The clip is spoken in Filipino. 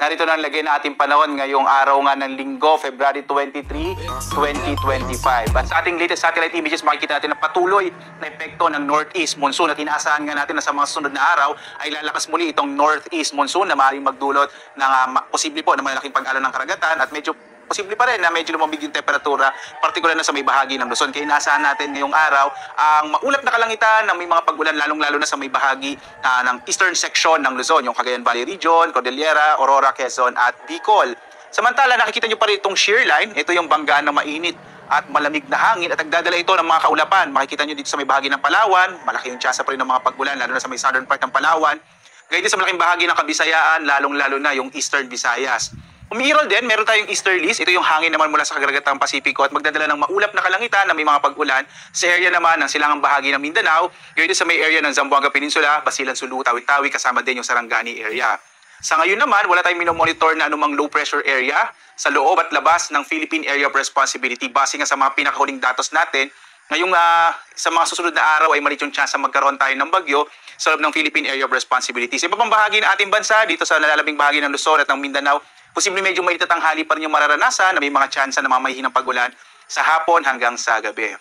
Narito na ang lagay na ating panahon ngayong araw nga ng Linggo, February 23, 2025. At sa ating latest satellite images, makikita natin na patuloy na epekto ng northeast monsoon at inaasahan nga natin na sa mga sunod na araw ay lalakas muli itong northeast monsoon na maaaring magdulot ng posible po na malaking pag-alon ng karagatan at medyo posible pa rin na medyo lumamig yung temperatura, partikular na sa may bahagi ng Luzon. Kaya inaasahan natin ngayong araw ang maulap na kalangitan ng may mga pag-ulan, lalong-lalo na sa may bahagi ng eastern section ng Luzon, yung Cagayan Valley Region, Cordillera, Aurora, Quezon at Bicol. Samantala, nakikita nyo pa rin itong shear line. Ito yung banggaan ng mainit at malamig na hangin at nagdadala ito ng mga kaulapan. Makikita nyo dito sa may bahagi ng Palawan, malaki yung tsansa pa rin ng mga pag-ulan, lalo na sa may southern part ng Palawan. Gayun din sa malaking bahagi ng Kabisayaan, lalong-lalo na yung eastern Visayas. Umiirol din, meron tayong easterlies. Ito yung hangin naman mula sa kagaragatang Pasipiko at magdadala ng maulap na kalangitan na may mga pag-ulan sa area naman ng silangang bahagi ng Mindanao, gayon din sa may area ng Zamboanga Peninsula, Basilan, Sulu, Tawi-Tawi, kasama din yung Sarangani area. Sa ngayon naman, wala tayong minomonitor na anumang low pressure area sa loob at labas ng Philippine Area of Responsibility. Base nga sa mga pinakahuling datos natin, ngayong sa mga susunod na araw ay malit yung chance magkaroon tayo ng bagyo sa loob ng Philippine Area of Responsibility. Sa iba pang bahagi ng ating bansa, dito sa nalalabing bahagi ng Luzon at ng Mindanao, posibleng medyo mainit at tanghali pa rin yung mararanasan na may mga tsansa na mamahihinang pag-ulan sa hapon hanggang sa gabi.